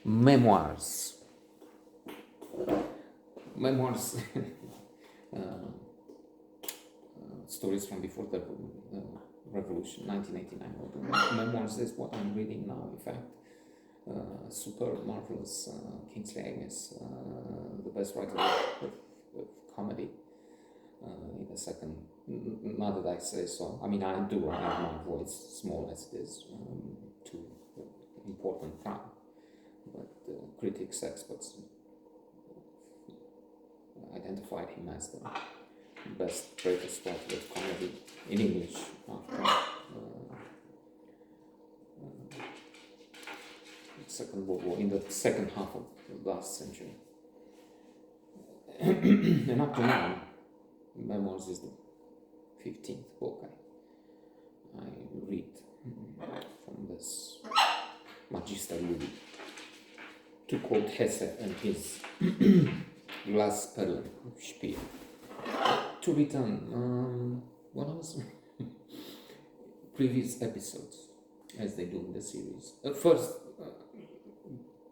Memoirs. Memoirs. Stories from before the revolution, 1989. Memoirs is what I'm reading now, in fact. Super marvelous. Kingsley Amis, the best writer of comedy in the second. Not that I say so. I mean, I do. I have my voice, small as it is, to important crowd. But critics, experts identified him as the best, greatest writer of comedy in English after Second World War, in the second half of the last century. And up to now, Memoirs is the 15th book I read from this Magister Ludi. To quote Hesse and his Glasperlenspiel. To return, when I was previous episodes, as they do in the series. First,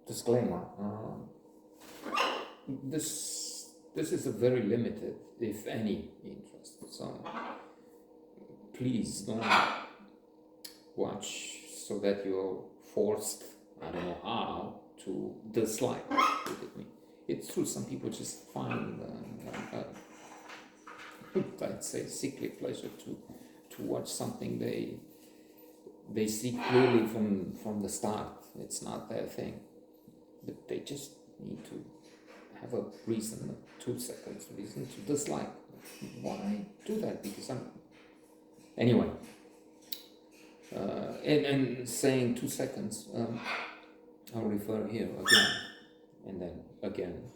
disclaimer, this is a very limited, if any, interest, so please don't watch so that you're forced, I don't know how, to dislike it. It's true, some people just find I'd say sickly pleasure to watch something they see clearly from the start. It's not their thing, but they just need to have a reason, 2 seconds reason to dislike. Why do that? Because anyway. And saying 2 seconds, I'll refer here again and then again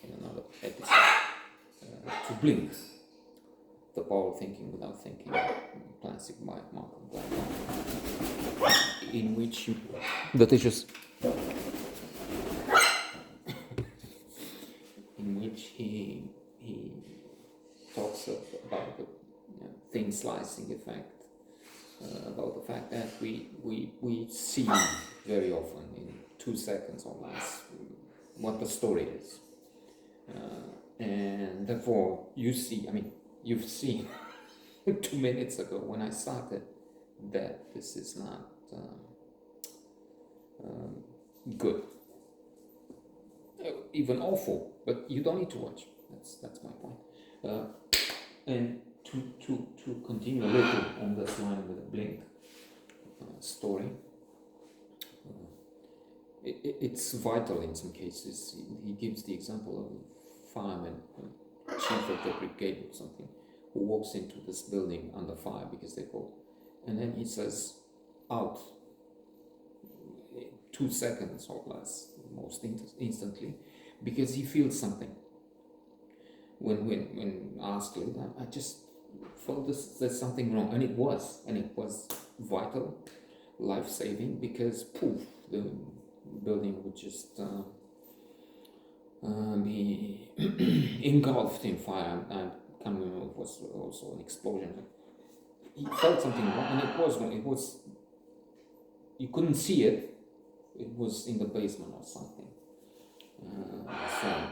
in another episode to Blink, The Power of Thinking Without Thinking, classic by Malcolm Gladwell, in which he talks about the thin slicing effect, about the fact that we see very often in 2 seconds or less what the story is, and therefore you've seen 2 minutes ago when I started that this is not good, even awful, but you don't need to watch. That's my point. And to continue a little on this line with the Blink story, it's vital in some cases. He gives the example of a fireman, chief of the brigade or something, who walks into this building under fire because they go, and then he says, out, 2 seconds or less, most instantly, because he feels something. When asked, I just felt there's something wrong, and it was vital, life-saving, because poof, the building would just be engulfed in fire. I can't remember, it was also an explosion. He felt something wrong, and it was you couldn't see it. It was in the basement or something.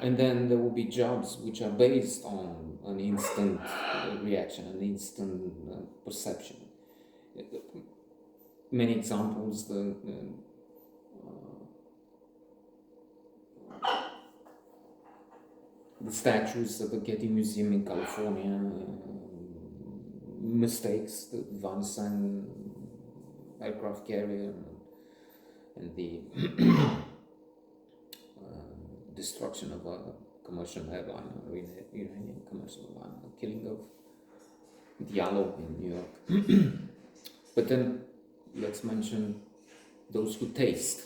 And then there will be jobs which are based on an instant reaction, an instant perception. Many examples, the statues at the Getty Museum in California, mistakes, the Vansan aircraft carrier, and the destruction of a commercial airline, Iranian commercial airline, the killing of Diallo in New York. But then let's mention those who taste.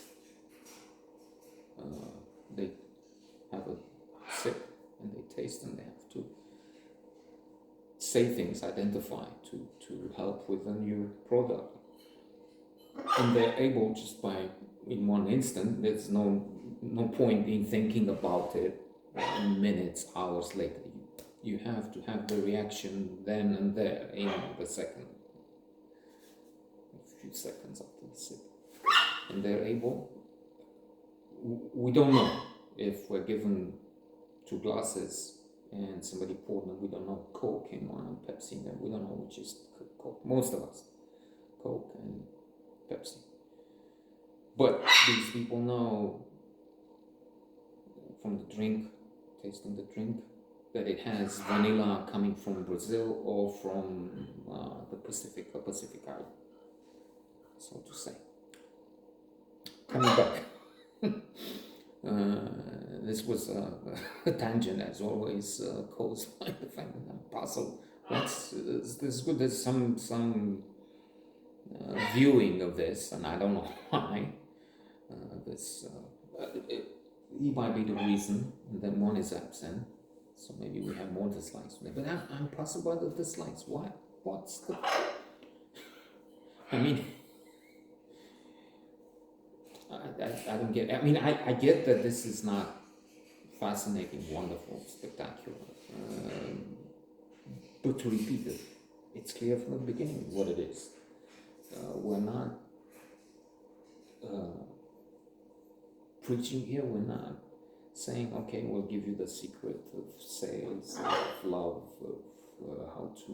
They have a sip and they taste, and they have to say things, identify to help with a new product. And they're able, just by in one instant, there's no point in thinking about it minutes, hours later. You have to have the reaction then and there, in the second, a few seconds after the sip. And they're able we don't know if we're given two glasses and somebody poured them, we don't know Coke in one and Pepsi in them. We don't know which is Coke. Most of us, Coke and Pepsi. But these people know from the drink, tasting the drink, that it has vanilla coming from Brazil or from the Pacific Island, so to say. Coming back. This was a tangent, as always, caused by the fact that I'm puzzled. This is good. There's some viewing of this, and I don't know why. It might be the reason that one is absent, so maybe we have more dislikes today. But I'm puzzled by the dislikes. Why? What's the? I mean, I don't get. I mean, I get that this is not fascinating, wonderful, spectacular. But to repeat it, it's clear from the beginning what it is. We're not preaching here. We're not saying, okay, we'll give you the secret of sales, of love, of how to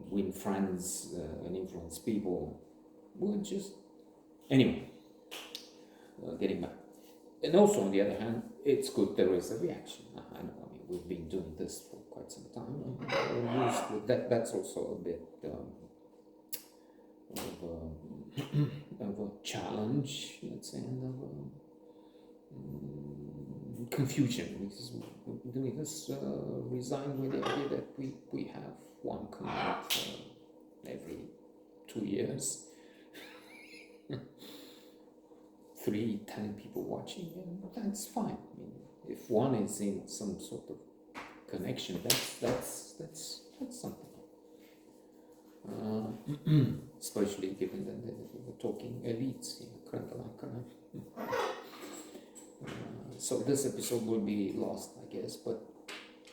win friends and influence people. We're just anyway. Getting back. And also, on the other hand, it's good there is a reaction. I know, I mean, we've been doing this for quite some time. That's also a bit of a challenge, let's say, and of confusion, because we're doing this resigned with the idea that we have one command every 2 years. 10 people watching, and that's fine. I mean, if one is in some sort of connection, that's something. Especially given that we're talking elites here, so this episode will be lost, I guess. But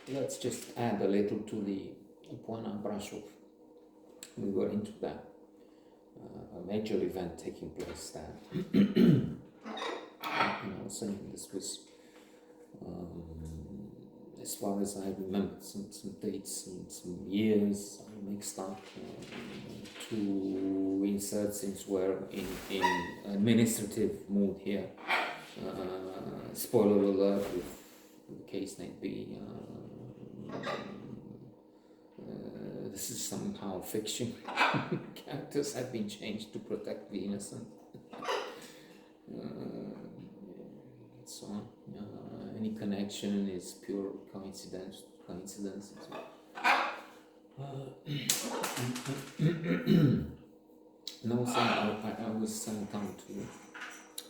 let's just add a little to the Puana Brashov. We were into that. A major event taking place there. I was saying this was, as far as I remember, some dates and some years I mixed up to insert, since we're in administrative mood here. Spoiler alert, if the case may be. This is somehow fiction. Characters have been changed to protect the innocent. So any connection is pure coincidence. No, so I was sent down to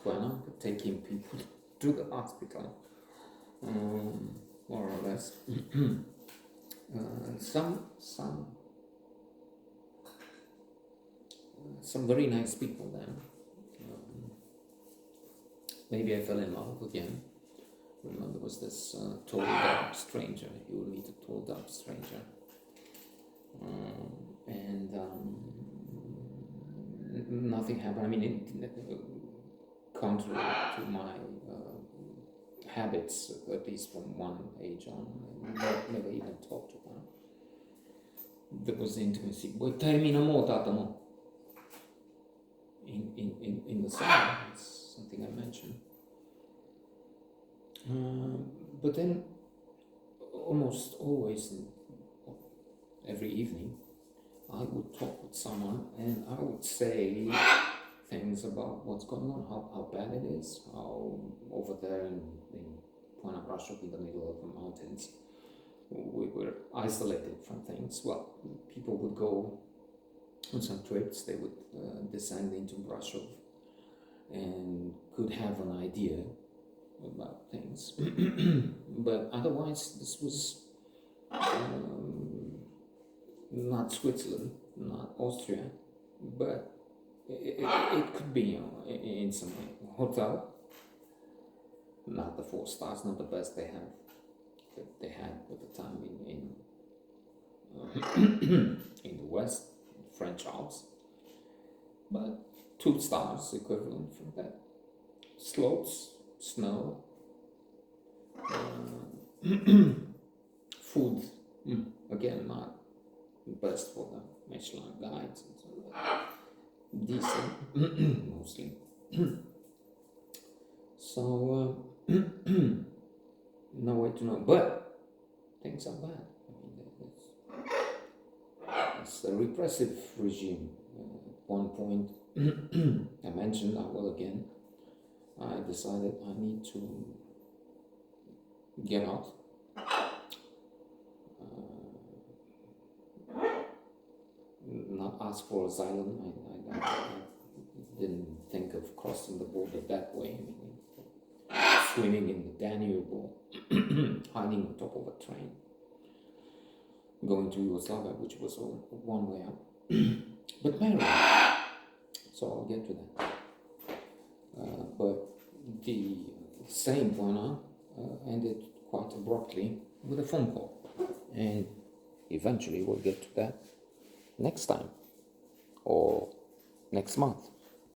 Guana, taking people to the hospital, more or less. Some very nice people there. Maybe I fell in love again. Remember, there was this tall, dark stranger. You will meet a tall, dark stranger. And nothing happened. I mean, contrary to my habits, at least from one age on, I never even talked to her. There was intimacy. Voi terminamo, tatamo. In the summer, it's something I mentioned. But then, almost always, every evening, I would talk with someone and I would say things about what's going on, how bad it is, how over there in Puana Brashov, in the middle of the mountains, we were isolated from things. Well, people would go on some trips, they would descend into Brashov and could have an idea about things. But otherwise, this was not Switzerland, not Austria, but it could be, in some way. Hotel, not the 4 stars, not the best they had at the time in the West, French Alps, but 2 stars equivalent from that. slopes, snow, food, again, not best for the Michelin guides, and so decent, mostly. So, no way to know, but things are bad. I mean, it's a repressive regime. At one point, I mentioned, I will again, I decided I need to get out. Not ask for asylum. I didn't think of crossing the border that way. I mean, swimming in the Danube or hiding on top of a train, going to Yugoslavia, which was one way out. But married. So I'll get to that. But the same point ended quite abruptly with a phone call. And eventually we'll get to that next time or next month.